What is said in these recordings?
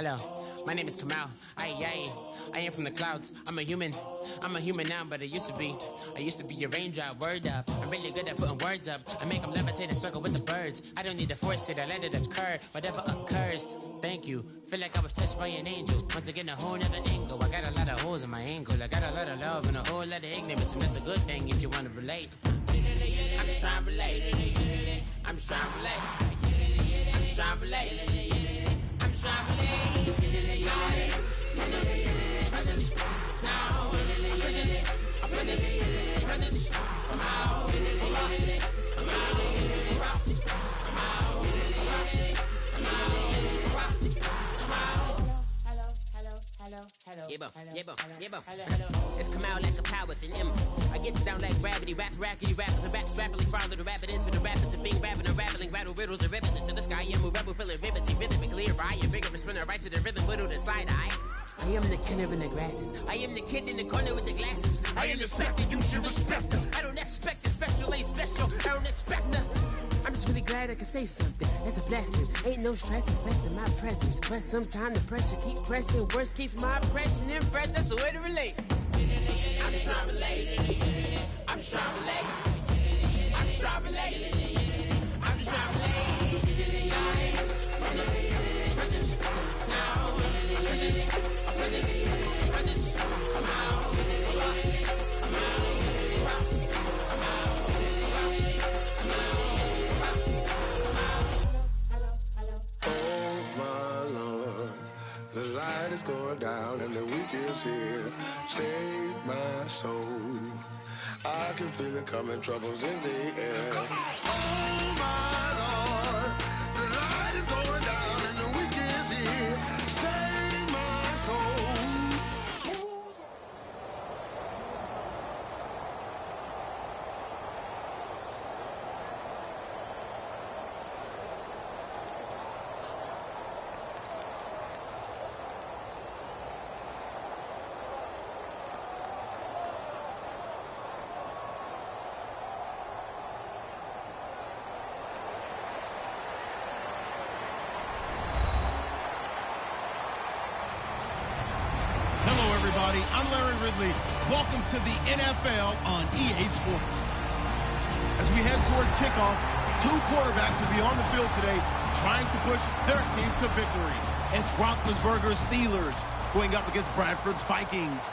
Hello, my name is Kamal. I am from the clouds. I'm a human now, but I used to be a raindrop. Word up, I'm really good at putting words up. I make them levitate and circle with the birds. I don't need to force it, I let it occur. Whatever occurs, thank you. Feel like I was touched by an angel. Once again, a whole nother angle. I got a lot of holes in my angle. I got a lot of love and a whole lot of ignorance, and that's a good thing if you want to relate. I'm just trying to relate. I'm just trying to relate. I'm just trying to relate. I'm just trying to relate. It's come out like a power with an M. I get you down like gravity, rackety rappers and raps rapidly follow the rapid into the rapids of being rapping and rattling, rattle riddles and rivets into the sky. I'm a rebel feeling rivety, rhythmically right, a vigorous spinner right to the rhythm, whittle the side eye. I am the killer in the grasses. I am the kid in the corner with the glasses. I am the spectre, you should respect them. I don't expect a special, ain't special. I don't expect nothing. I'm just really glad I can say something. That's a blessing. Ain't no stress affecting my presence. But sometimes the pressure keep pressing. Worst keeps my impression impressed. That's the way to relate. I'm just trying to relate. I'm just trying to relate. I'm just trying to relate. I'm just trying to relate. From the present, now, present, come out, come out. The light is going down and the week is here. Save my soul. I can feel it coming, troubles in the air. Oh my Lord, the light is going down and the week is here. Save my soul. I'm Larry Ridley. Welcome to the NFL on EA Sports. As we head towards kickoff, two quarterbacks will be on the field today trying to push their team to victory. It's Roethlisberger's Steelers going up against Bradford's Vikings.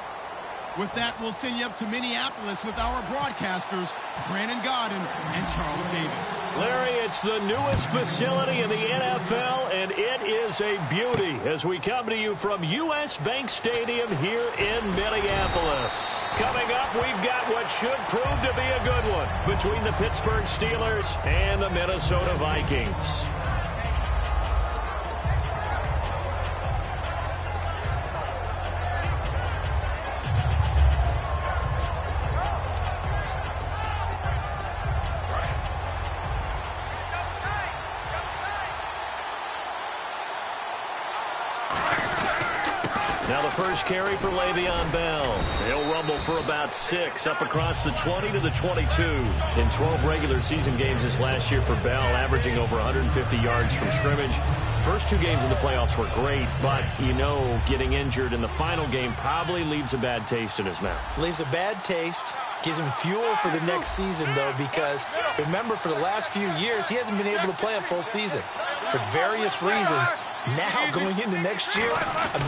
With that, we'll send you up to Minneapolis with our broadcasters, Brandon Godden and Charles Davis. Larry, it's the newest facility in the NFL, and it is a beauty as we come to you from U.S. Bank Stadium here in Minneapolis. Coming up, we've got what should prove to be a good one between the Pittsburgh Steelers and the Minnesota Vikings. Now the first carry for Le'Veon Bell. He'll rumble for about 6 up across the 20 to the 22. In 12 regular season games this last year for Bell, averaging over 150 yards from scrimmage. First 2 games in the playoffs were great, but, you know, getting injured in the final game probably leaves a bad taste in his mouth. Leaves a bad taste. Gives him fuel for the next season, though, because remember, for the last few years, he hasn't been able to play a full season for various reasons. Now, going into next year,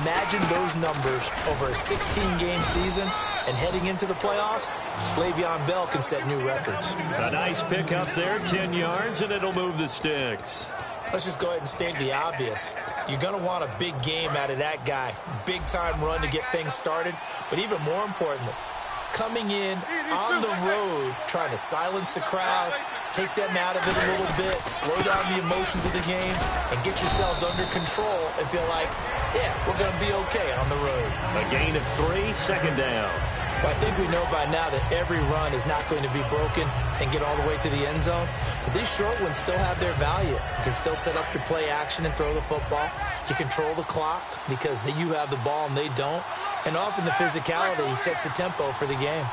imagine those numbers over a 16-game season and heading into the playoffs. Le'Veon Bell can set new records. A nice pick up there, 10 yards, and it'll move the sticks. Let's just go ahead and state the obvious. You're going to want a big game out of that guy. Big-time run to get things started, but even more importantly, coming in on the road, trying to silence the crowd, take them out of it a little bit, slow down the emotions of the game, and get yourselves under control and feel like, yeah, we're going to be okay on the road. A gain of 3, second down. But I think we know by now that every run is not going to be broken and get all the way to the end zone. But these short ones still have their value. You can still set up your play action and throw the football. You control the clock because you have the ball and they don't. And often the physicality sets the tempo for the game.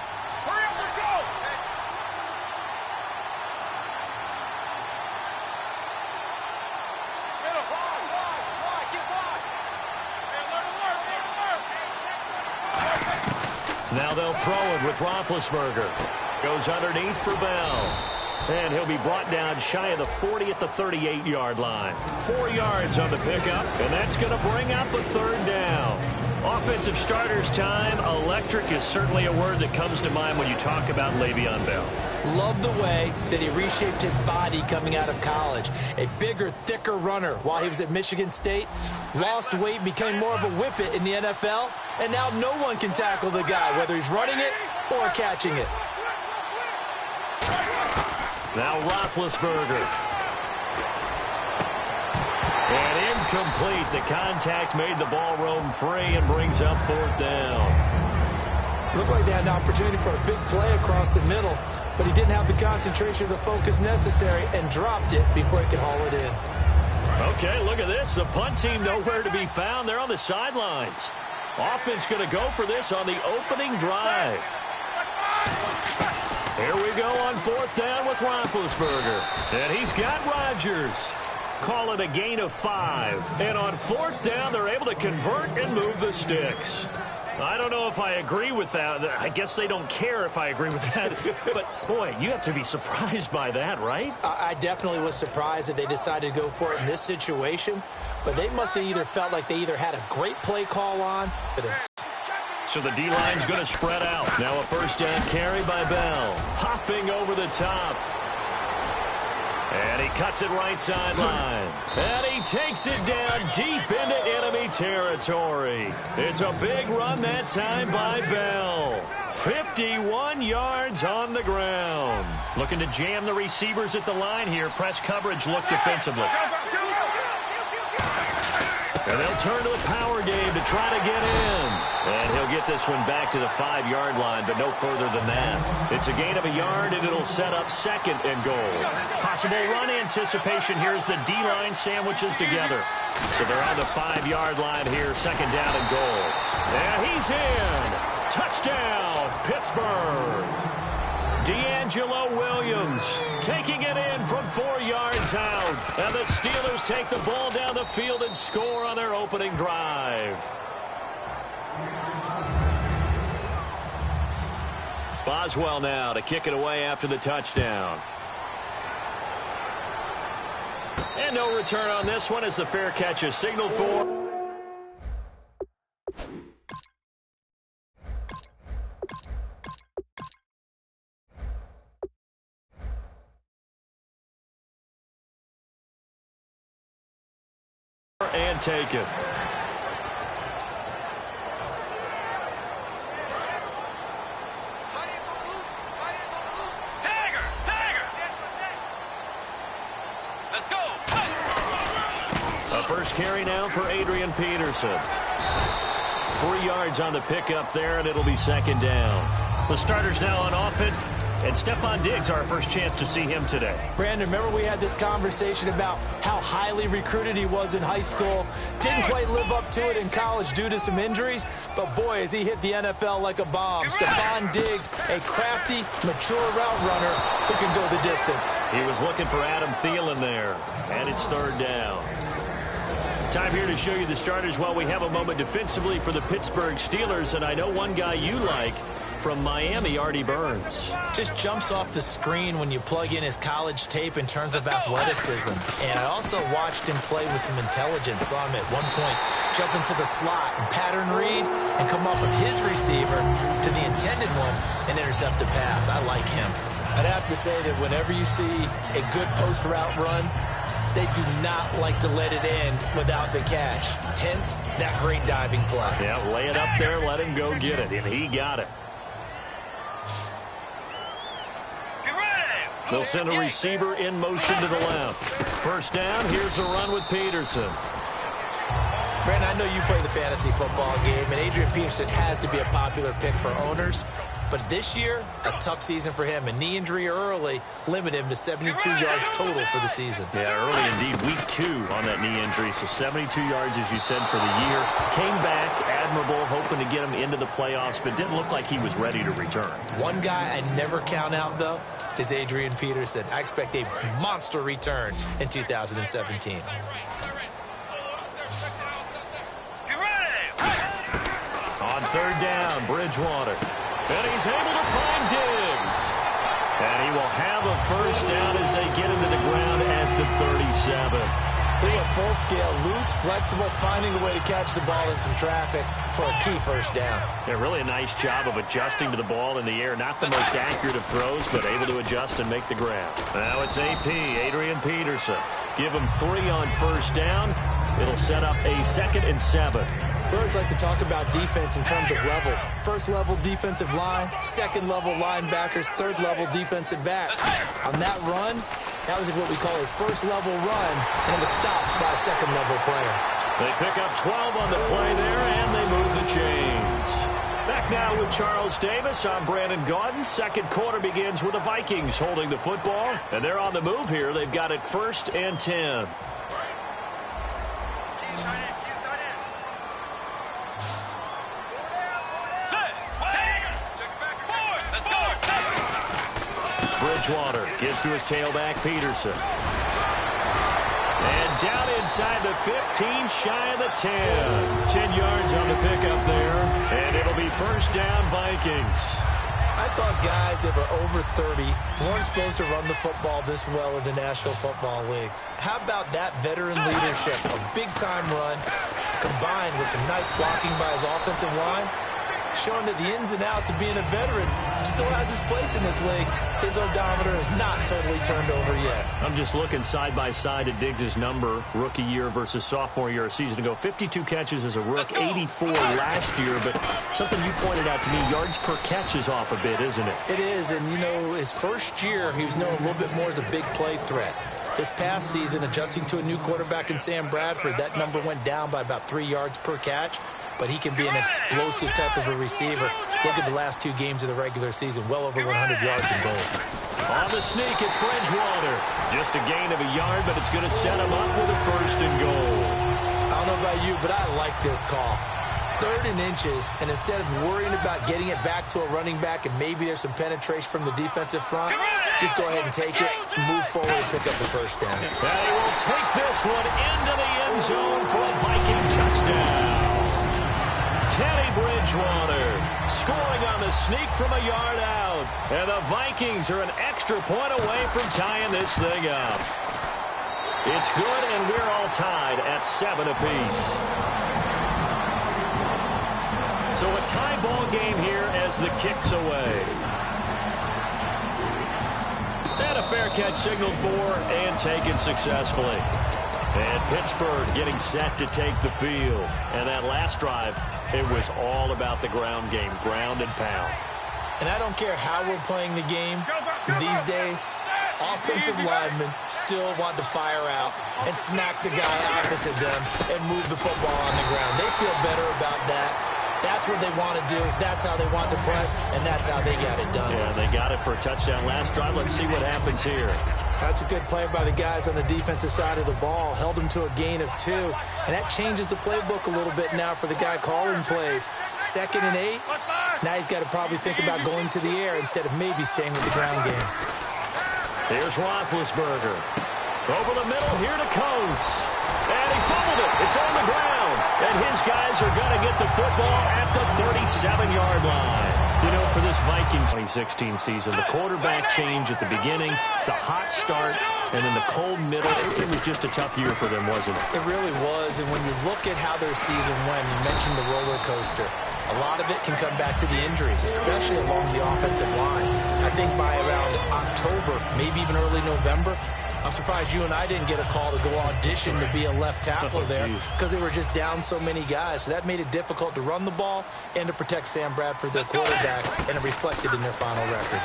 Now they'll throw it with Roethlisberger. Goes underneath for Bell. And he'll be brought down shy of the 40 at the 38-yard line. 4 yards on the pickup, and that's going to bring up a third down. Offensive starters time. Electric is certainly a word that comes to mind when you talk about Le'Veon Bell. Love the way that he reshaped his body coming out of college. A bigger, thicker runner while he was at Michigan State. Lost weight, became more of a whippet in the NFL. And now no one can tackle the guy, whether he's running it or catching it. Now Roethlisberger. And incomplete. The contact made the ball roam free and brings up fourth down. Looked like they had an opportunity for a big play across the middle, but he didn't have the concentration or the focus necessary and dropped it before he could haul it in. Okay, look at this. The punt team nowhere to be found. They're on the sidelines. Offense going to go for this on the opening drive. Here we go on fourth down with Roethlisberger. And he's got Rodgers. Call it a gain of 5. And on fourth down, they're able to convert and move the sticks. I don't know if I agree with that. I guess they don't care if I agree with that. But, boy, you have to be surprised by that, right? I definitely was surprised that they decided to go for it in this situation. But they must have either felt like they either had a great play call on. So the D-line's going to spread out. Now a first down carry by Bell. Hopping over the top. And he cuts it right sideline. And he takes it down deep into enemy territory. It's a big run that time by Bell. 51 yards on the ground. Looking to jam the receivers at the line here. Press coverage look defensively. And they'll turn to the power game to try to get in. And he'll get this one back to the 5-yard line, but no further than that. It's a gain of a yard, and it'll set up second and goal. Possible run anticipation here as the D-line sandwiches together. So they're on the 5-yard line here, second down and goal. And he's in. Touchdown, Pittsburgh. D'Angelo Williams taking it in from 4 yards out. And the Steelers take the ball down the field and score on their opening drive. Boswell now to kick it away after the touchdown. And no return on this one as the fair catch is signaled for. And take it. A first carry now for Adrian Peterson. 3 yards on the pickup there, and it'll be second down. The starters now on offense. And Stephon Diggs, our first chance to see him today. Brandon, remember we had this conversation about how highly recruited he was in high school. Didn't quite live up to it in college due to some injuries. But, boy, has he hit the NFL like a bomb. Stephon Diggs, a crafty, mature route runner who can go the distance. He was looking for Adam Thielen there. And it's third down. Time here to show you the starters while we have a moment defensively for the Pittsburgh Steelers. And I know one guy you like from Miami, Artie Burns. Just jumps off the screen when you plug in his college tape in terms of athleticism. And I also watched him play with some intelligence. Saw him at one point jump into the slot and pattern read and come off of his receiver to the intended one and intercept a pass. I like him. I'd have to say that whenever you see a good post route run, they do not like to let it end without the catch. Hence, that great diving play. Yeah, lay it up there, let him go get it, and he got it. They'll send a receiver in motion to the left. First down, here's a run with Peterson. Brandon, I know you play the fantasy football game, and Adrian Peterson has to be a popular pick for owners. But this year, a tough season for him. A knee injury early limited him to 72 yards total for the season. Yeah, early indeed. Week 2 on that knee injury. So 72 yards, as you said, for the year. Came back, admirable, hoping to get him into the playoffs, but didn't look like he was ready to return. One guy I never count out, though, is Adrian Peterson. I expect a monster return in 2017. On third down, Bridgewater. And he's able to find Diggs. And he will have a first down as they get into the ground at the 37. He went full scale, loose, flexible, finding a way to catch the ball in some traffic for a key first down. Yeah, really a nice job of adjusting to the ball in the air. Not the most accurate of throws, but able to adjust and make the grab. Now it's AP, Adrian Peterson. Give him 3 on first down. It'll set up a 2nd and 7. We always like to talk about defense in terms of levels. First level defensive line, second level linebackers, third level defensive backs. On that run, that was what we call a first level run, and it was stopped by a second level player. They pick up 12 on the play there, and they move the chains. Back now with Charles Davis. I'm Brandon Gaudin. Second quarter begins with the Vikings holding the football, and they're on the move here. They've got it 1st and 10. Bridgewater gives to his tailback, Peterson. And down inside the 15, shy of the 10. 10 yards on the pickup there, and it'll be first down, Vikings. I thought guys that were over 30 weren't supposed to run the football this well in the National Football League. How about that veteran leadership? A big-time run combined with some nice blocking by his offensive line, showing that the ins and outs of being a veteran still has his place in this league. His odometer is not totally turned over yet. I'm just looking side by side at Diggs' number, rookie year versus sophomore year a season ago. 52 catches as a rook, 84 last year. But something you pointed out to me, yards per catch is off a bit, isn't it? It is, and you know, his first year, he was known a little bit more as a big play threat. This past season, adjusting to a new quarterback in Sam Bradford, that number went down by about 3 yards per catch. But he can be an explosive type of a receiver. Look at the last 2 games of the regular season, well over 100 yards in both. On the sneak, it's Bridgewater. Just a gain of a yard, but it's going to set him up with a 1st and goal. I don't know about you, but I like this call. 3rd and inches, and instead of worrying about getting it back to a running back and maybe there's some penetration from the defensive front, just go ahead and take it, move forward, and pick up the first down. They will take this one into the end zone for a Viking touchdown. Teddy Bridgewater scoring on the sneak from a yard out. And the Vikings are an extra point away from tying this thing up. It's good, and we're all tied at 7 apiece. So a tie ball game here as the kick's away. And a fair catch signaled for and taken successfully. And Pittsburgh getting set to take the field. And that last drive, it was all about the ground game, ground and pound. And I don't care how we're playing the game these days, offensive linemen still want to fire out and smack the guy opposite them and move the football on the ground. They feel better about that. That's what they want to do. That's how they want to play, and that's how they got it done. Yeah, they got it for a touchdown last drive. Let's see what happens here. That's a good play by the guys on the defensive side of the ball. Held them to a gain of 2. And that changes the playbook a little bit now for the guy calling plays. 2nd and 8. Now he's got to probably think about going to the air instead of maybe staying with the ground game. Here's Roethlisberger. Over the middle, here to Coates. And he fumbled it. It's on the ground. And his guys are going to get the football at the 37-yard line. You know, for this Vikings 2016 season, the quarterback change at the beginning, the hot start, and then the cold middle, it was just a tough year for them, wasn't it? It really was, and when you look at how their season went, you mentioned the roller coaster. A lot of it can come back to the injuries, especially along the offensive line. I think by around October, maybe even early November, I'm surprised you and I didn't get a call to go audition to be a left tackle there because they were just down so many guys. So that made it difficult to run the ball and to protect Sam Bradford, their quarterback, and it reflected in their final record.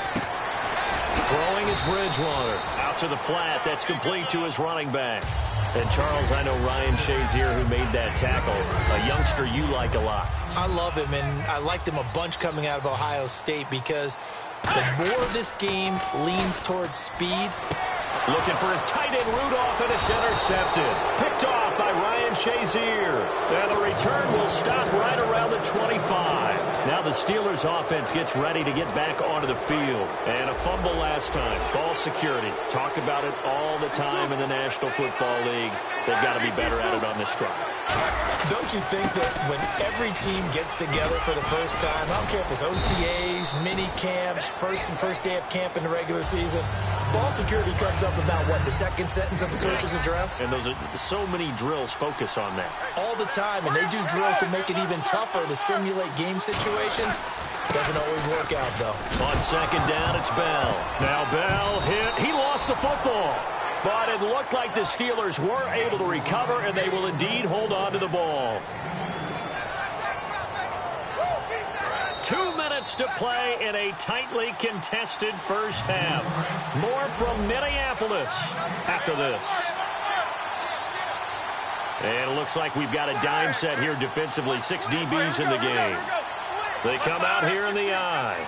Throwing is Bridgewater. Out to the flat. That's complete to his running back. And, Charles, I know Ryan Shazier, who made that tackle, a youngster you like a lot. I love him, and I liked him a bunch coming out of Ohio State because the more this game leans towards speed. Looking for his tight end Rudolph, and it's intercepted. Picked off by Ryan Shazier. And the return will stop right around the 25. Now the Steelers offense gets ready to get back onto the field. And a fumble last time. Ball security. Talk about it all the time in the National Football League. They've got to be better at it on this drive. Don't you think that when every team gets together for the first time, I don't care if it's OTAs, mini camps, first day of camp in the regular season, ball security comes up about, what, the second sentence of the coach's address? And those are so many drills focus on that. All the time, and they do drills to make it even tougher to simulate game situations. Doesn't always work out, though. On second down, it's Bell. Now Bell hit. He lost the football. But it looked like the Steelers were able to recover, and they will indeed hold on to the ball. 2 minutes to play in a tightly contested first half. More from Minneapolis after this. And it looks like we've got a dime set here defensively. 6 DBs in the game. They come out here in the eye.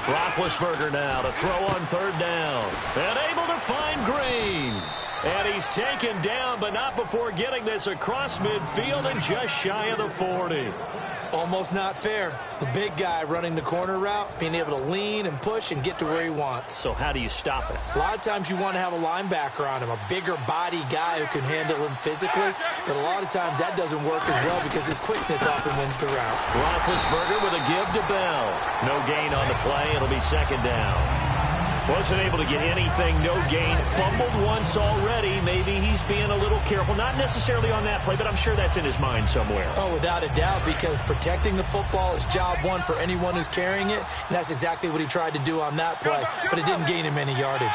Roethlisberger now to throw on third down. And able to find Green. And he's taken down, but not before getting this across midfield and just shy of the 40. Almost not fair. The big guy running the corner route, being able to lean and push and get to where he wants. So how do you stop it? A lot of times you want to have a linebacker on him, a bigger body guy who can handle him physically. But a lot of times that doesn't work as well because his quickness often wins the route. Roethlisberger with a give to Bell. No gain on the play. It'll be second down. Wasn't able to get anything, no gain. Fumbled once already. Maybe he's being a little careful. Not necessarily on that play, but I'm sure that's in his mind somewhere. Oh, without a doubt, because protecting the football is job one for anyone who's carrying it, and that's exactly what he tried to do on that play, but it didn't gain him any yardage.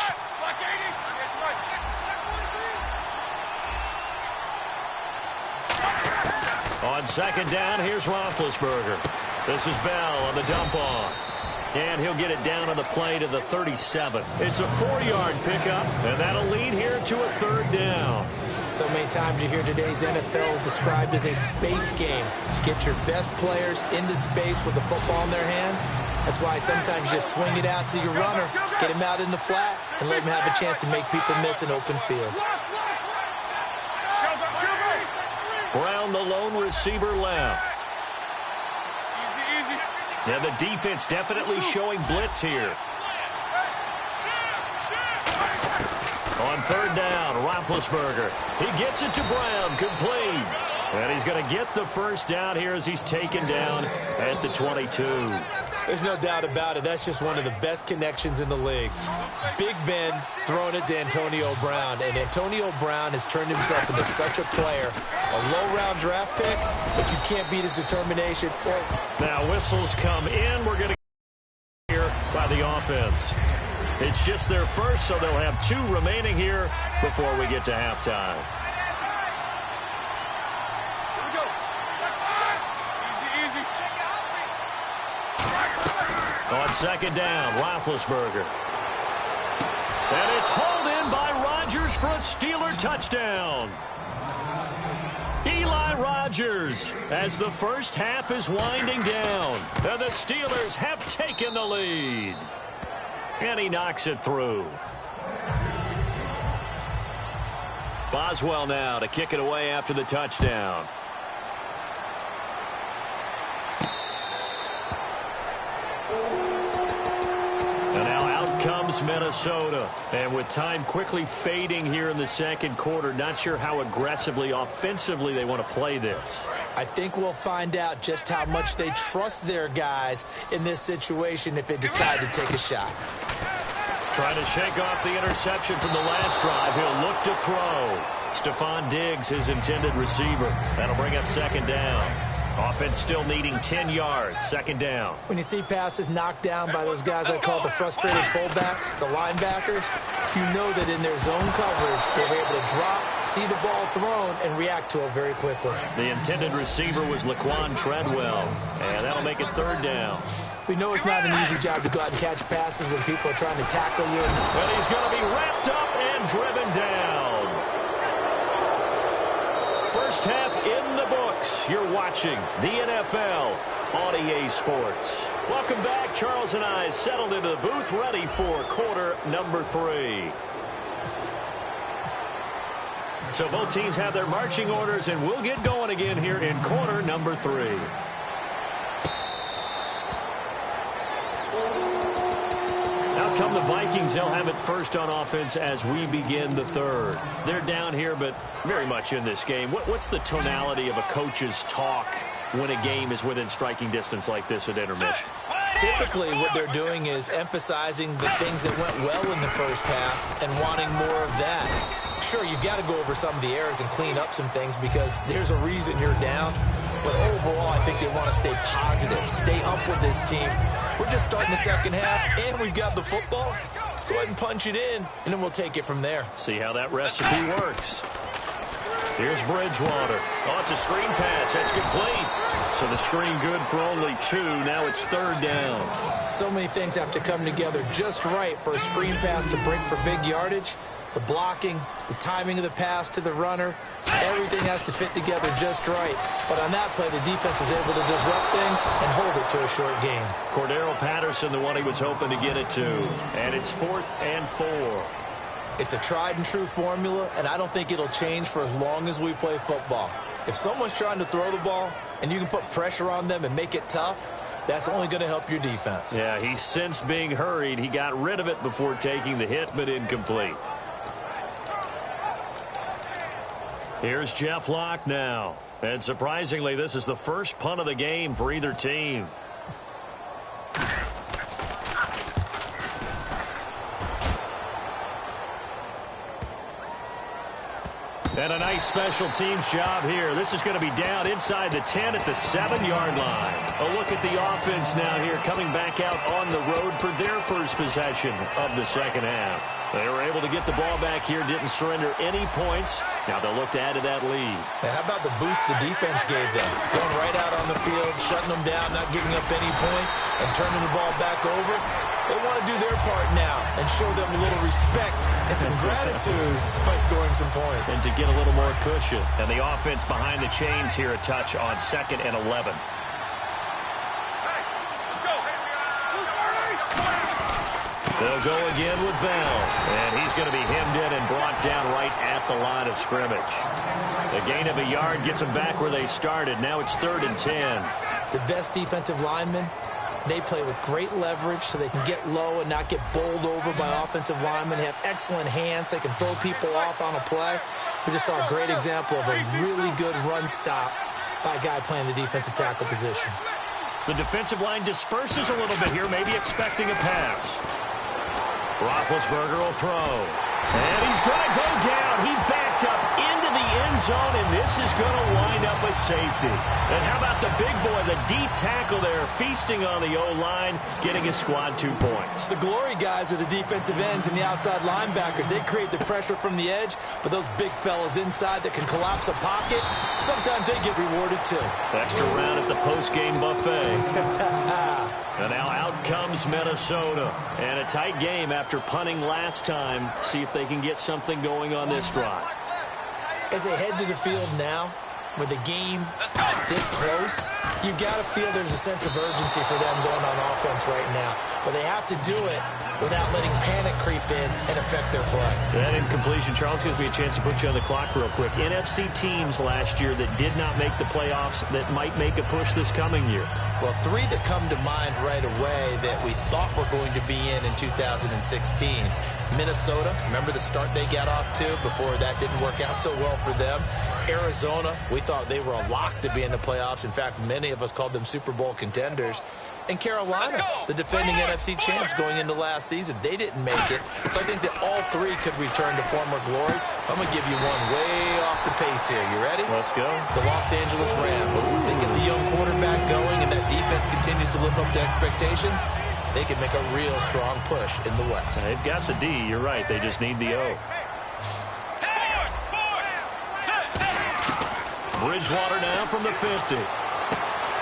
On second down, here's Roethlisberger. This is Bell on the dump off. And he'll get it down on the play to the 37. It's a 4-yard pickup, and that'll lead here to a third down. So many times you hear today's NFL described as a space game. Get your best players into space with the football in their hands. That's why sometimes you just swing it out to your runner, get him out in the flat, and let him have a chance to make people miss an open field. Brown, the lone receiver, left. And the defense definitely showing blitz here. On third down, Roethlisberger. He gets it to Brown, complete. And he's going to get the first down here as he's taken down at the 22. There's no doubt about it. That's just one of the best connections in the league. Big Ben throwing it to Antonio Brown. And Antonio Brown has turned himself into such a player. A low-round draft pick, but you can't beat his determination. Now whistles come in. We're going to get here by the offense. It's just their first, so they'll have 2 remaining here before we get to halftime. On second down, Roethlisberger. And it's hauled in by Rodgers for a Steeler touchdown. Eli Rodgers as the first half is winding down. And the Steelers have taken the lead. And he knocks it through. Boswell now to kick it away after the touchdown. And now out comes Minnesota. And with time quickly fading here in the second quarter, not sure how aggressively, offensively they want to play this. I think we'll find out just how much they trust their guys in this situation if they decide to take a shot. Trying to shake off the interception from the last drive. He'll look to throw. Stephon Diggs, his intended receiver. That'll bring up second down. Offense still needing 10 yards. Second down. When you see passes knocked down by those guys I call the frustrated fullbacks, the linebackers, you know that in their zone coverage, they're able to drop, see the ball thrown, and react to it very quickly. The intended receiver was Laquan Treadwell, and that'll make it third down. We know it's not an easy job to go out and catch passes when people are trying to tackle you. But he's going to be wrapped up and driven down. First half in the books. You're watching the NFL on EA Sports. Welcome back. Charles and I settled into the booth, ready for quarter number 3. So both teams have their marching orders, and we'll get going again here in quarter number 3. Out come the Vikings. They'll have it first on offense as we begin the third. They're down here, but very much in this game. What's the tonality of a coach's talk when a game is within striking distance like this at intermission? Typically, what they're doing is emphasizing the things that went well in the first half and wanting more of that. Sure, you've got to go over some of the errors and clean up some things because there's a reason you're down. But overall, I think they want to stay positive, stay up with this team. We're just starting the second half, and we've got the football. Let's go ahead and punch it in, and then we'll take it from there. See how that recipe works. Here's Bridgewater. Oh, it's a screen pass. That's complete. So the screen good for only 2. Now it's third down. So many things have to come together just right for a screen pass to break for big yardage. The blocking, the timing of the pass to the runner, everything has to fit together just right. But on that play, the defense was able to disrupt things and hold it to a short game. Cordero Patterson, the one he was hoping to get it to. And it's 4th and 4. It's a tried-and-true formula, and I don't think it'll change for as long as we play football. If someone's trying to throw the ball and you can put pressure on them and make it tough, that's only going to help your defense. Yeah, he sensed being hurried. He got rid of it before taking the hit, but incomplete. Here's Jeff Locke now. And surprisingly, this is the first punt of the game for either team. And a nice special teams job here. This is going to be down inside the 10 at the 7-yard line. A look at the offense now here, coming back out on the road for their first possession of the second half. They were able to get the ball back here, didn't surrender any points. Now they'll look to add to that lead. Now, how about the boost the defense gave them? Going right out on the field, shutting them down, not giving up any points, and turning the ball back over. They want to do their part now and show them a little respect and some gratitude by scoring some points. And to get a little more cushion. And the offense behind the chains here, a touch on 2nd and 11. They'll go again with Bell. And he's going to be hemmed in and brought down right at the line of scrimmage. The gain of a yard gets them back where they started. Now it's 3rd and 10. The best defensive linemen, they play with great leverage so they can get low and not get bowled over by offensive linemen. They have excellent hands. They can throw people off on a play. We just saw a great example of a really good run stop by a guy playing the defensive tackle position. The defensive line disperses a little bit here, maybe expecting a pass. Roethlisberger will throw. And he's going to go down. He backed up into the end zone, and this is going to wind up a safety. And how about the big boy, the D tackle there, feasting on the O-line, getting his squad 2 points. The glory guys are the defensive ends and the outside linebackers. They create the pressure from the edge, but those big fellas inside that can collapse a pocket, sometimes they get rewarded too. Extra round at the post-game buffet. And now out comes Minnesota. And a tight game after punting last time. See if they can get something going on this drive. As they head to the field now, with the game this close, you've got to feel there's a sense of urgency for them going on offense right now. But they have to do it without letting panic creep in and affect their play. That incompletion, Charles, gives me a chance to put you on the clock real quick. NFC teams last year that did not make the playoffs that might make a push this coming year. Well, 3 that come to mind right away that we thought were going to be in 2016. Minnesota, remember the start they got off to before that didn't work out so well for them. Arizona, we thought they were a lock to be in the playoffs. In fact, many of us called them Super Bowl contenders. And Carolina, the defending NFC champs going into last season, they didn't make it. So I think that all 3 could return to former glory. I'm going to give you one way off the pace here. You ready? Let's go. The Los Angeles Rams. They get the young quarterback going, and that defense continues to live up to expectations. They can make a real strong push in the West. They've got the D. You're right. They just need the O. Bridgewater now from the 50.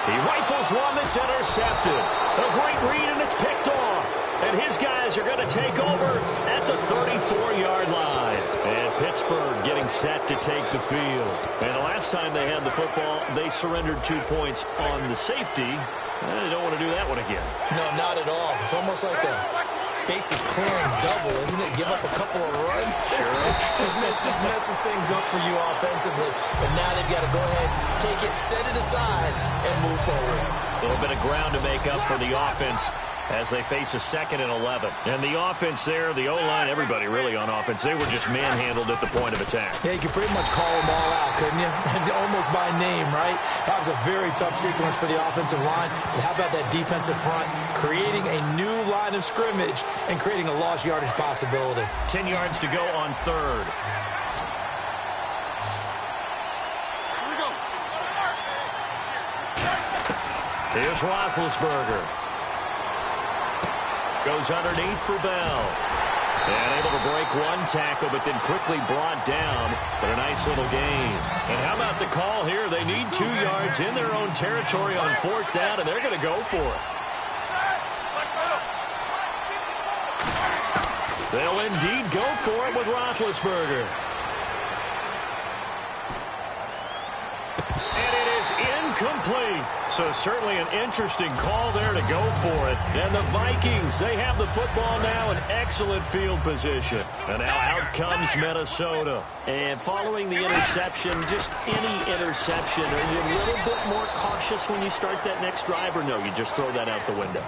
He rifles one that's intercepted. A great read, and it's picked off. And his guys are going to take over at the 34-yard line. And Pittsburgh getting set to take the field. And the last time they had the football, they surrendered 2 points on the safety. They don't want to do that one again. No, not at all. It's almost like a bases clearing double, isn't it? Give up a couple of runs. Sure. just messes things up for you offensively. But now they've got to go ahead, take it, set it aside, and move forward. A little bit of ground to make up for the offense as they face a 2nd and 11. And the offense there, the O-line, everybody really on offense, they were just manhandled at the point of attack. Yeah, you could pretty much call them all out, couldn't you? Almost by name, right? That was a very tough sequence for the offensive line. But how about that defensive front creating a new line of scrimmage and creating a lost yardage possibility? 10 yards to go on 3rd. Here's Roethlisberger. Goes underneath for Bell. And able to break one tackle, but then quickly brought down. But a nice little gain. And how about the call here? They need 2 yards in their own territory on 4th down, and they're going to go for it. They'll indeed go for it with Roethlisberger. And it is incomplete. So certainly an interesting call there to go for it. And the Vikings, they have the football now in excellent field position. And now out comes Minnesota. And following the interception, just any interception, are you a little bit more cautious when you start that next drive, or no, you just throw that out the window?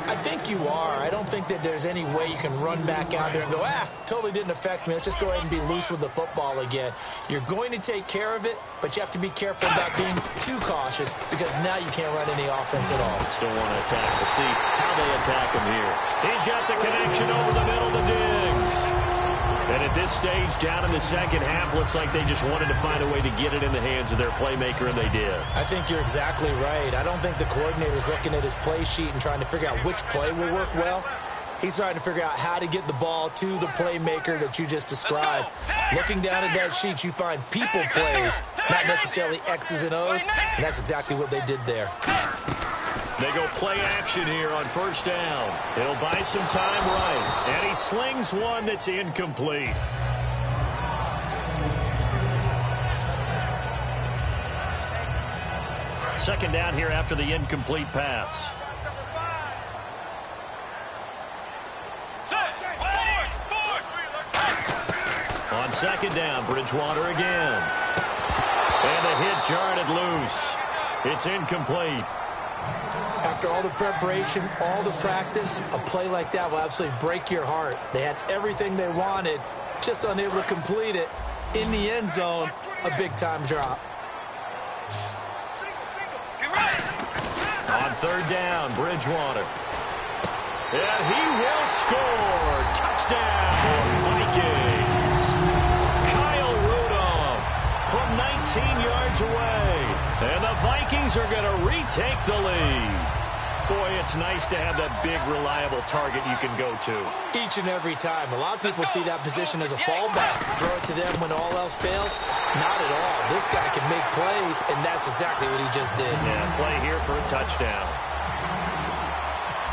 I think you are. I don't think that there's any way you can run back out there and go, totally didn't affect me. Let's just go ahead and be loose with the football again. You're going to take care of it, but you have to be careful about being too cautious because now you can't run any offense at all. Still want to attack. We'll see how they attack him here. He's got the connection over the middle to Diggs. And at this stage, down in the second half, looks like they just wanted to find a way to get it in the hands of their playmaker, and they did. I think you're exactly right. I don't think the coordinator's looking at his play sheet and trying to figure out which play will work well. He's trying to figure out how to get the ball to the playmaker that you just described. Looking down at that sheet, you find people plays, not necessarily X's and O's, and that's exactly what they did there. They go play action here on 1st down. He'll buy some time right. And he slings one that's incomplete. Second down here after the incomplete pass. On 2nd down, Bridgewater again. And the hit jarred loose. It's incomplete. After all the preparation, all the practice, a play like that will absolutely break your heart. They had everything they wanted, just unable to complete it. In the end zone, a big-time drop. On 3rd down, Bridgewater. And he will score. Touchdown, Vikings. Kyle Rudolph from 19 yards away. And the Vikings are going to retake the lead. Boy, it's nice to have that big, reliable target you can go to. Each and every time. A lot of people see that position as a fallback. Throw it to them when all else fails. Not at all. This guy can make plays, and that's exactly what he just did. Yeah, play here for a touchdown.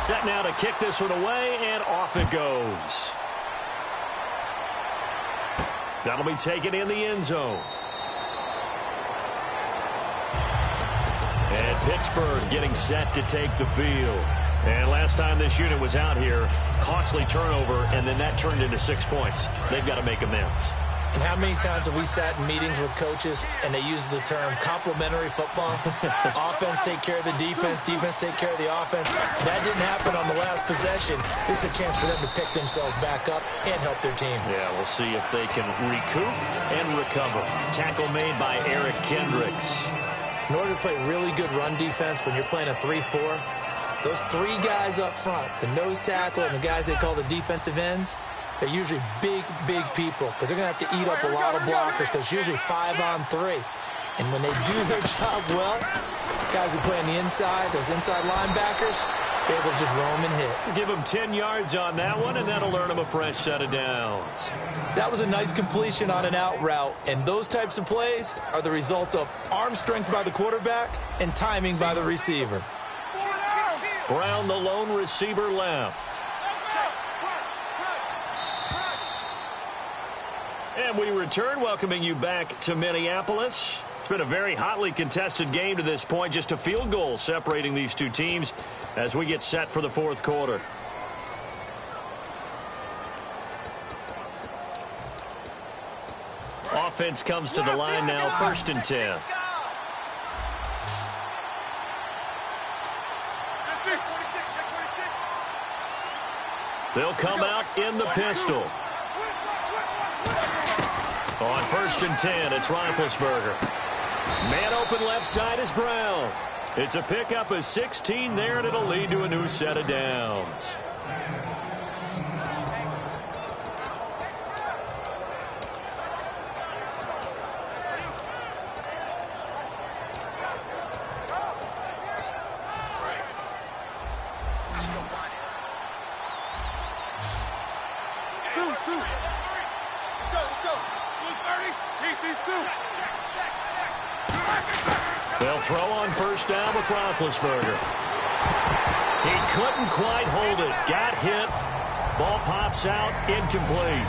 Set now to kick this one away, and off it goes. That'll be taken in the end zone. And Pittsburgh getting set to take the field. And last time this unit was out here, costly turnover, and then that turned into 6 points. They've got to make amends. And how many times have we sat in meetings with coaches and they use the term complementary football? Offense take care of the defense, defense take care of the offense. That didn't happen on the last possession. This is a chance for them to pick themselves back up and help their team. Yeah, we'll see if they can recoup and recover. Tackle made by Eric Kendricks. In order to play really good run defense when you're playing a 3-4, those 3 guys up front, the nose tackle and the guys they call the defensive ends, they're usually big, big people because they're going to have to eat up a lot of blockers because it's usually 5-on-3. And when they do their job well, guys who play on the inside, those inside linebackers, they're able to just roam and hit. Give them 10 yards on that one, and that'll earn them a fresh set of downs. That was a nice completion on an out route, and those types of plays are the result of arm strength by the quarterback and timing by the receiver. Brown, the lone receiver, left. And we return, welcoming you back to Minneapolis. It's been a very hotly contested game to this point. Just a field goal separating these two teams as we get set for the fourth quarter. offense comes to the line now, 1st and 10. They'll come out in the pistol. On 1st and 10, it's Roethlisberger. Man open left side is Brown. It's a pickup of 16 there, and it'll lead to a new set of downs. They'll throw on 1st down with Roethlisberger. He couldn't quite hold it. Got hit. Ball pops out. Incomplete.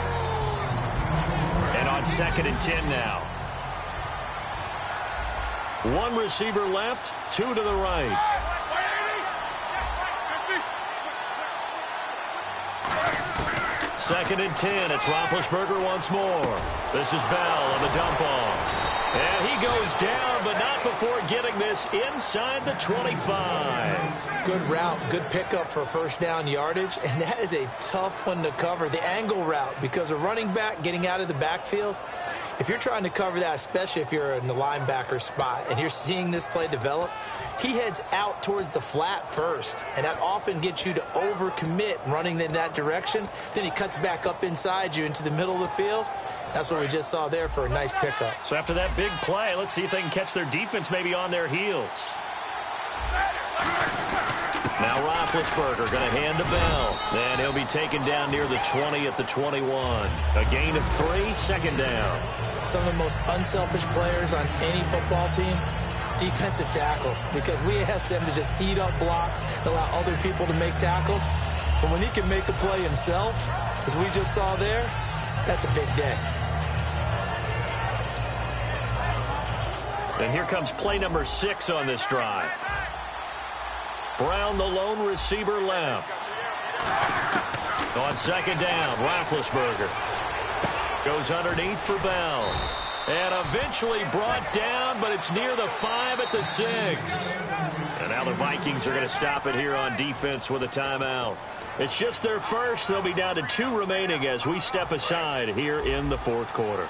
And on 2nd and 10 now. 1 receiver left, 2 to the right. Second and 10. It's Roethlisberger once more. This is Bell on the dump off. And he goes down, but not before getting this inside the 25. Good route, good pickup for 1st down yardage, and that is a tough one to cover. The angle route, because a running back getting out of the backfield, if you're trying to cover that, especially if you're in the linebacker spot and you're seeing this play develop, he heads out towards the flat first, and that often gets you to overcommit running in that direction. Then he cuts back up inside you into the middle of the field. That's what we just saw there for a nice pickup. So after that big play, let's see if they can catch their defense maybe on their heels. Now Roethlisberger going to hand to Bell. And he'll be taken down near the 20 at the 21. A gain of 3, 2nd down. Some of the most unselfish players on any football team, defensive tackles, because we ask them to just eat up blocks, allow other people to make tackles. But when he can make a play himself, as we just saw there, that's a big day. And here comes play number 6 on this drive. Brown, the lone receiver left. On 2nd down, Roethlisberger goes underneath for Bell. And eventually brought down, but it's near the 5 at the 6. And now the Vikings are going to stop it here on defense with a timeout. It's just their first. They'll be down to 2 remaining as we step aside here in the 4th quarter.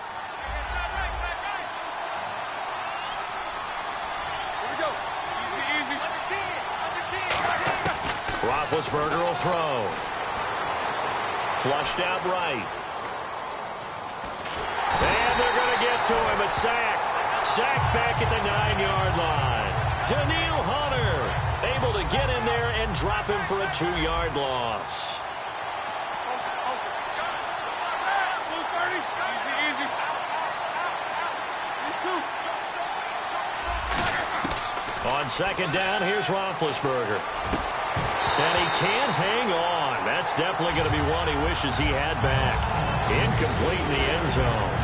Roethlisberger will throw. Flushed out right. And they're going to get to him. A sack. Sack back at the 9-yard line. Daniil Hunter able to get in there and drop him for a 2-yard loss. On 2nd down, here's Roethlisberger. And he can't hang on. That's definitely going to be one he wishes he had back. Incomplete in the end zone.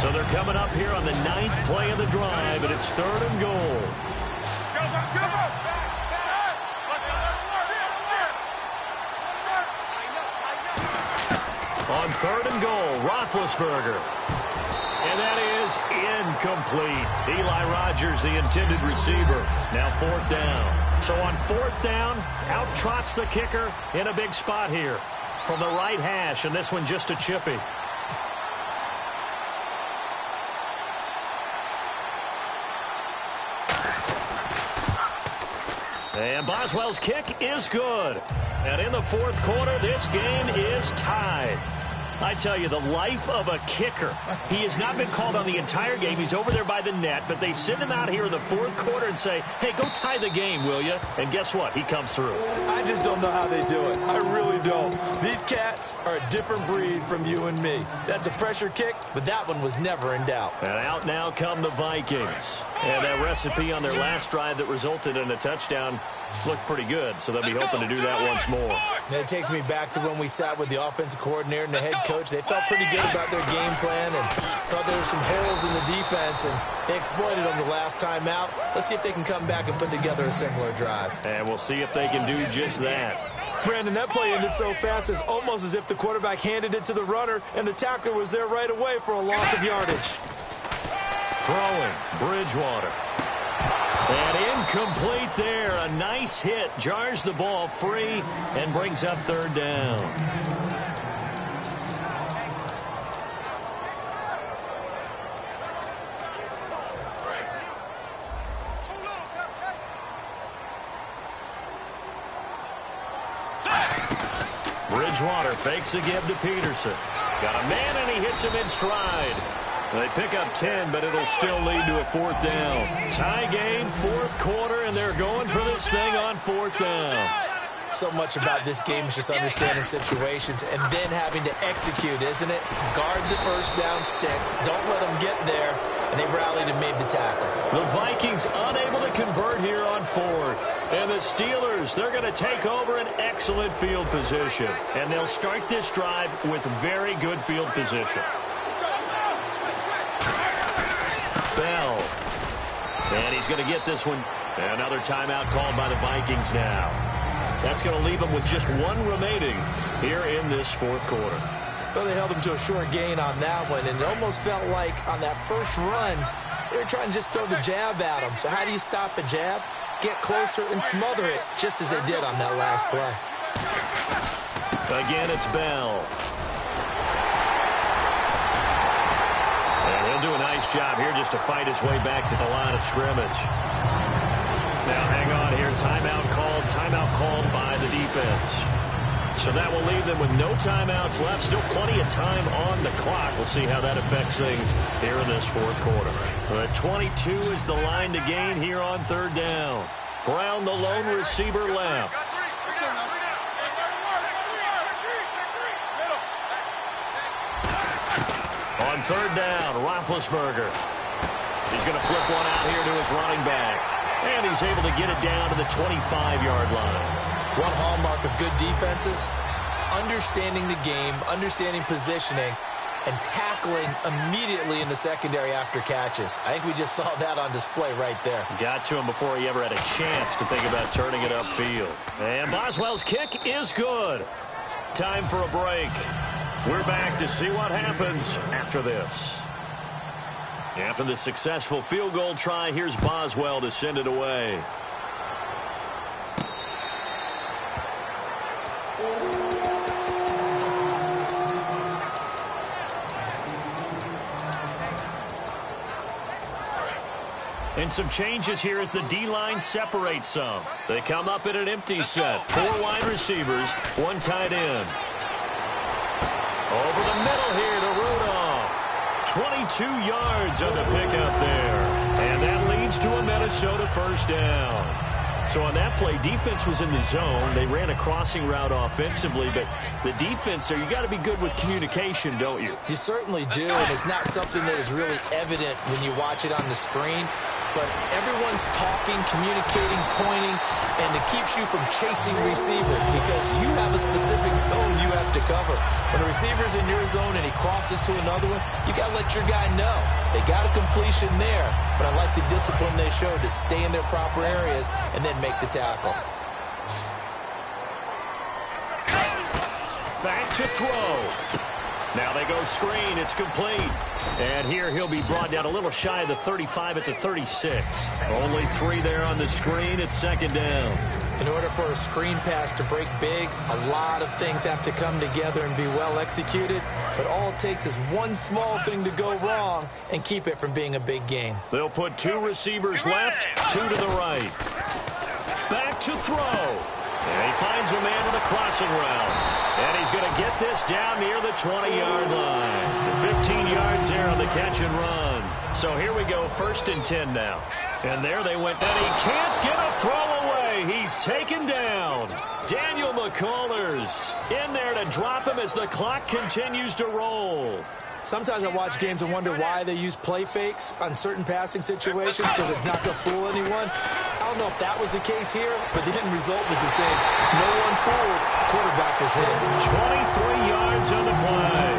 So they're coming up here on the 9th play of the drive, and it's 3rd and goal. On 3rd and goal, Roethlisberger. And that is incomplete. Eli Rogers, the intended receiver. Now 4th down. So on 4th down, out trots the kicker in a big spot here from the right hash, and this one just a chippy. And Boswell's kick is good. And in the 4th quarter, this game is tied. I tell you, the life of a kicker. He has not been called on the entire game. He's over there by the net, but they send him out here in the 4th quarter and say, hey, go tie the game, will you? And guess what? He comes through. I just don't know how they do it. I really don't. These cats are a different breed from you and me. That's a pressure kick, but that one was never in doubt. And out now come the Vikings. And that recipe on their last drive that resulted in a touchdown looked pretty good, so they'll be hoping to do that once more. And it takes me back to when we sat with the offensive coordinator and the head coach. They felt pretty good about their game plan and thought there were some holes in the defense, and they exploited them the last time out. Let's see if they can come back and put together a similar drive. And we'll see if they can do just that. Brandon, that play ended so fast, it's almost as if the quarterback handed it to the runner, and the tackler was there right away for a loss of yardage. Throwing, Bridgewater. And incomplete there. A nice hit. Jars the ball free and brings up third down. Bridgewater fakes a give to Peterson. Got a man, and he hits him in stride. They pick up 10, but it'll still lead to a fourth down. Tie game, fourth quarter, and they're going for this thing on fourth down. So much about this game is just understanding situations and then having to execute, isn't it? Guard the first down sticks. Don't let them get there. And they rallied and made the tackle. The Vikings unable to convert here on fourth. And the Steelers, they're going to take over an excellent field position. And they'll start this drive with very good field position. Bell. And he's going to get this one. Another timeout called by the Vikings now. That's going to leave them with just one remaining here in this fourth quarter. Well, they held him to a short gain on that one, and it almost felt like on that first run, they were trying to just throw the jab at him. So how do you stop a jab? Get closer and smother it, just as they did on that last play. Again, it's Bell. And he'll do a nice job here just to fight his way back to the line of scrimmage. Now, hang on here. Timeout called by the defense. So that will leave them with no timeouts left. Still plenty of time on the clock. We'll see how that affects things here in this fourth quarter. The 22 is the line to gain here on third down. Brown, the lone receiver, left. On third down, Roethlisberger. He's going to flip one out here to his running back. And he's able to get it down to the 25-yard line. One hallmark of good defenses is understanding the game, understanding positioning, and tackling immediately in the secondary after catches. I think we just saw that on display right there. Got to him before he ever had a chance to think about turning it upfield. And Boswell's kick is good. Time for a break. We're back to see what happens after this. After the successful field goal try, here's Boswell to send it away. And some changes here as the D-line separates some. They come up in an empty set. 4 wide receivers, 1 tight end. Over the middle here to Rudolph. 22 yards on the pickup there. And that leads to a Minnesota first down. So on that play, defense was in the zone. They ran a crossing route offensively, but the defense there, you got to be good with communication, don't you? You certainly do, and it's not something that is really evident when you watch it on the screen. But everyone's talking, communicating, pointing, and it keeps you from chasing receivers because you have a specific zone you have to cover. When a receiver's in your zone and he crosses to another one, you got to let your guy know. They got a completion there, but I like the discipline they showed to stay in their proper areas and then make the tackle. Back to throw. Now they go screen. It's complete. And here he'll be brought down a little shy of the 35 at the 36. Only 3 there on the screen. It's second down. In order for a screen pass to break big, a lot of things have to come together and be well executed. But all it takes is one small thing to go wrong and keep it from being a big game. They'll put 2 receivers left, 2 to the right. Back to throw. And he finds a man with a crossing route. And he's going to get this down near the 20-yard line. 15 yards there on the catch and run. So here we go, 1st and 10 now. And there they went. And he can't get a throw away. He's taken down. Daniel McCullers in there to drop him as the clock continues to roll. Sometimes I watch games and wonder why they use play fakes on certain passing situations because it's not going to fool anyone. I don't know if that was the case here, but the end result was the same. No one fooled. The quarterback was hit. 23 yards on the play.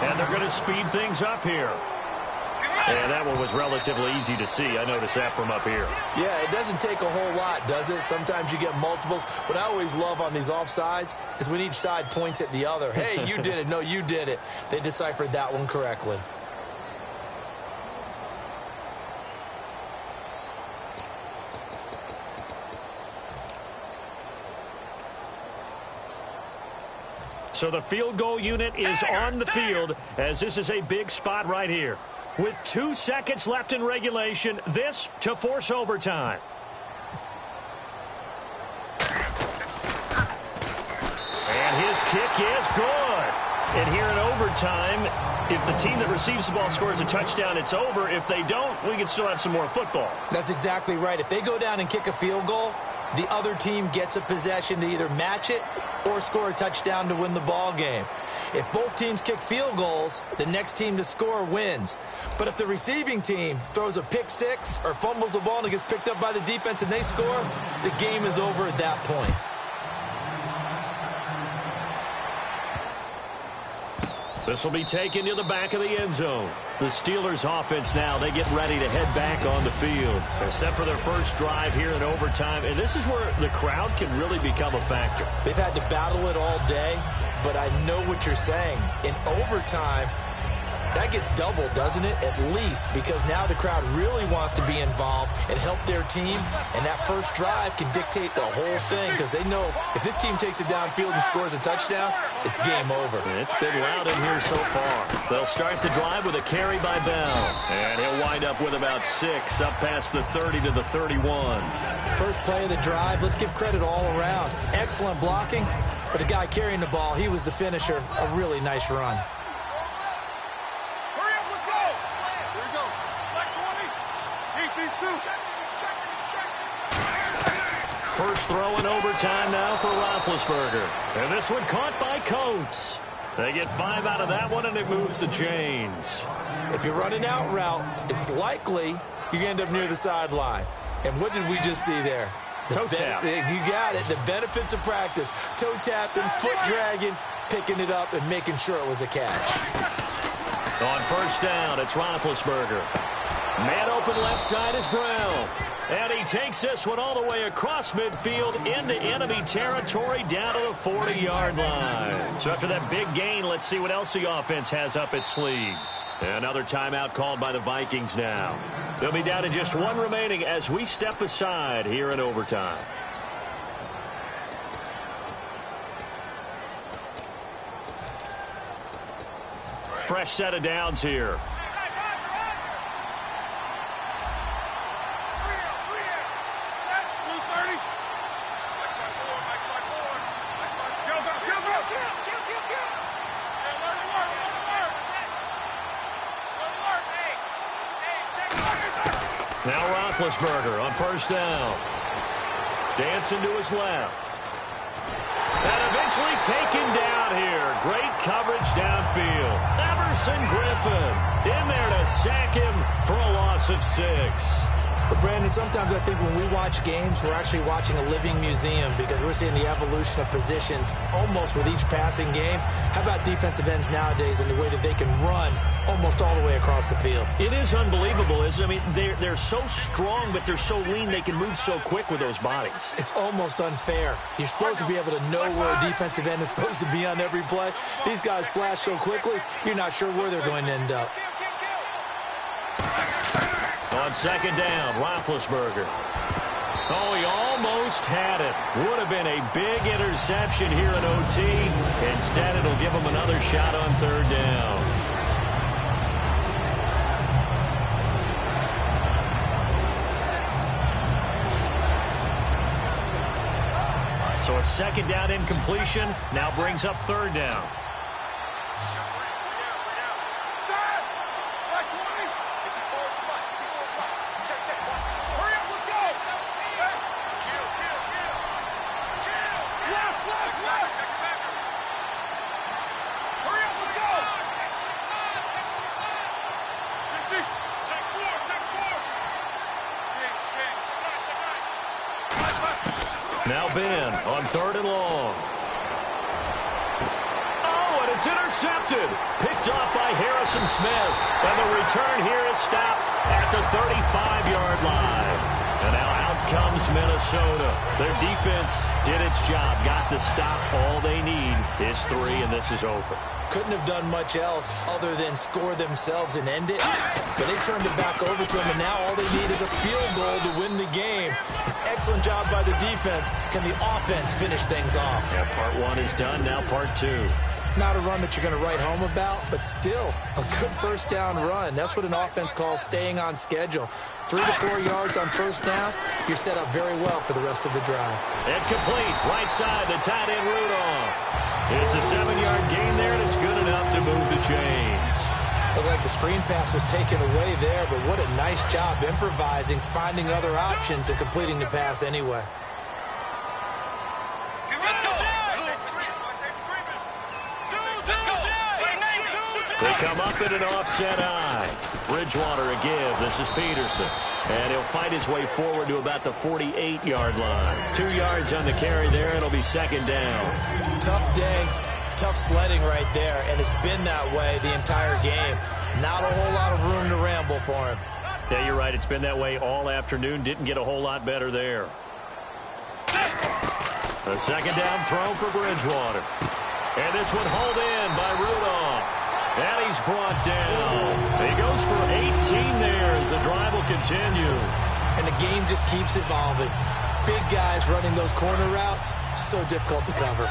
And they're going to speed things up here. And that one was relatively easy to see. I noticed that from up here. Yeah, it doesn't take a whole lot, does it? Sometimes you get multiples. What I always love on these offsides is when each side points at the other. Hey, you did it. No, you did it. They deciphered that one correctly. So the field goal unit is on the field as this is a big spot right here. With 2 seconds left in regulation, this to force overtime. And his kick is good. And here in overtime, if the team that receives the ball scores a touchdown, it's over. If they don't, we can still have some more football. That's exactly right. If they go down and kick a field goal, the other team gets a possession to either match it or score a touchdown to win the ball game. If both teams kick field goals, the next team to score wins. But if the receiving team throws a pick six or fumbles the ball and it gets picked up by the defense and they score, the game is over at that point. This will be taken to the back of the end zone. The Steelers offense now, they get ready to head back on the field. They're set for their first drive here in overtime, and this is where the crowd can really become a factor. They've had to battle it all day, but I know what you're saying. In overtime, that gets doubled, doesn't it? At least, because now the crowd really wants to be involved and help their team, and that first drive can dictate the whole thing because they know if this team takes it downfield and scores a touchdown, it's game over. It's been loud in here so far. They'll start the drive with a carry by Bell, and he'll wind up with about 6 up past the 30 to the 31. First play of the drive, let's give credit all around. Excellent blocking, but the guy carrying the ball, he was the finisher. A really nice run. First throw in overtime now for Roethlisberger. And this one caught by Coates. They get 5 out of that one, and it moves the chains. If you're running out route, it's likely you end up near the sideline. And what did we just see there? Toe tap. You got it. The benefits of practice. Toe tapping, foot dragging, picking it up, and making sure it was a catch. On first down, it's Roethlisberger. Man open left side is Brown. And he takes this one all the way across midfield into enemy territory down to the 40-yard line. So after that big gain, let's see what else the offense has up its sleeve. Another timeout called by the Vikings now. They'll be down to just 1 remaining as we step aside here in overtime. Fresh set of downs here. Now Roethlisberger on first down. Dancing to his left. And eventually taken down here. Great coverage downfield. Everson Griffin in there to sack him for a loss of 6. But, Brandon, sometimes I think when we watch games, we're actually watching a living museum because we're seeing the evolution of positions almost with each passing game. How about defensive ends nowadays and the way that they can run almost all the way across the field? It is unbelievable, isn't it? I mean, they're so strong, but they're so lean. They can move so quick with those bodies. It's almost unfair. You're supposed to be able to know where a defensive end is supposed to be on every play. These guys flash so quickly, you're not sure where they're going to end up. On second down, Roethlisberger. Oh, he almost had it. Would have been a big interception here in OT. Instead, it'll give him another shot on third down. So a second down incompletion now brings up third down. Now Ben on third and long. Oh, and it's intercepted. Picked off by Harris. Harrison Smith. And the return here is stopped at the 35-yard line. And now out comes Minnesota. Their defense did its job, got the stop. All they need is 3, and this is over. Couldn't have done much else other than score themselves and end it. But they turned it back over to them, and now all they need is a field goal to win the game. Excellent job by the defense. Can the offense finish things off? Yeah, part 1 is done, now part 2. Not a run that you're going to write home about, but still a good first down run. That's what an offense calls staying on schedule. 3 to 4 yards on first down, you're set up very well for the rest of the drive. And complete, right side, the tight end Rudolph. It's a 7-yard gain there, and it's good enough to move the chains. Looked like the screen pass was taken away there, but what a nice job improvising, finding other options, and completing the pass anyway. They come up in an offset eye. Bridgewater a give. This is Peterson. And he'll fight his way forward to about the 48-yard line. 2 yards on the carry there. It'll be second down. Tough day, tough sledding right there, and it's been that way the entire game. Not a whole lot of room to ramble for him. Yeah, you're right. It's been that way all afternoon. Didn't get a whole lot better there. A second down throw for Bridgewater. And this one hauled in by Rudolph. And he's brought down. He goes for 18 there as the drive will continue. And the game just keeps evolving. Big guys running those corner routes, so difficult to cover.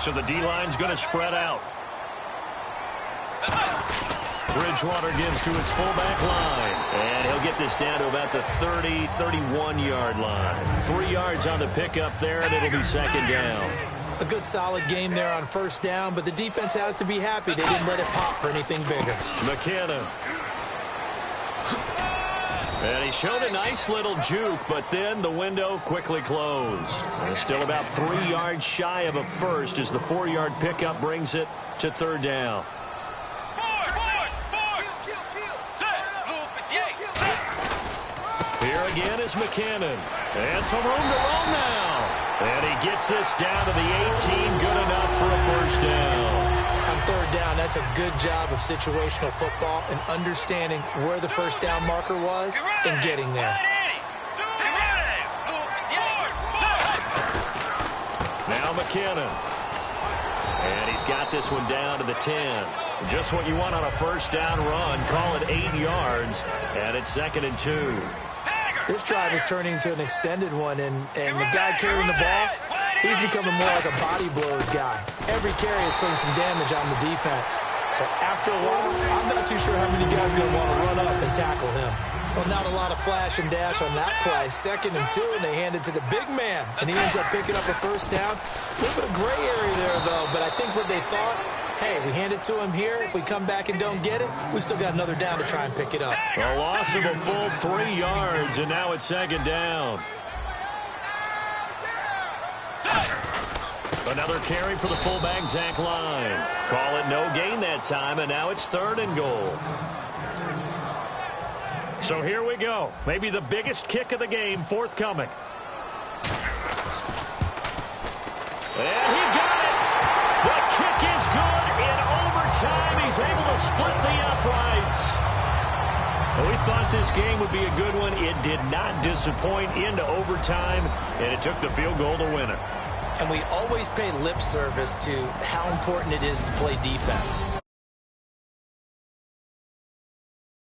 So the D-line's going to spread out. Bridgewater gives to his fullback line. And he'll get this down to about the 30, 31-yard line. 3 yards on the pickup there, and it'll be second down. A good solid game there on first down, but the defense has to be happy they didn't let it pop for anything bigger. McKinnon. And he showed a nice little juke, but then the window quickly closed. And still about 3 yards shy of a first as the 4-yard pickup brings it to third down. Here again is McKinnon. And some room to roam now. And he gets this down to the 18, good enough for a first down. On third down, that's a good job of situational football and understanding where the first down marker was and getting there. Now McKinnon. And he's got this one down to the 10. Just what you want on a first down run. Call it 8 yards, and it's 2nd and 2. This drive is turning into an extended one, and the guy carrying the ball, he's becoming more like a body blows guy. Every carry is putting some damage on the defense. So after a while, I'm not too sure how many guys are going to want to run up and tackle him. Well, not a lot of flash and dash on that play. 2nd and 2, and they hand it to the big man, and he ends up picking up a first down. A little bit of gray area there, though, but I think what they thought, hey, we hand it to him here. If we come back and don't get it, we still got another down to try and pick it up. A loss of a full 3 yards, and now it's second down. Another carry for the fullback, Zach Line. Call it no gain that time, and now it's 3rd and goal. So here we go. Maybe the biggest kick of the game forthcoming. And he got it. The kick is good in overtime. He's able to split the uprights. We thought this game would be a good one. It did not disappoint into overtime, and it took the field goal to win it. And we always pay lip service to how important it is to play defense.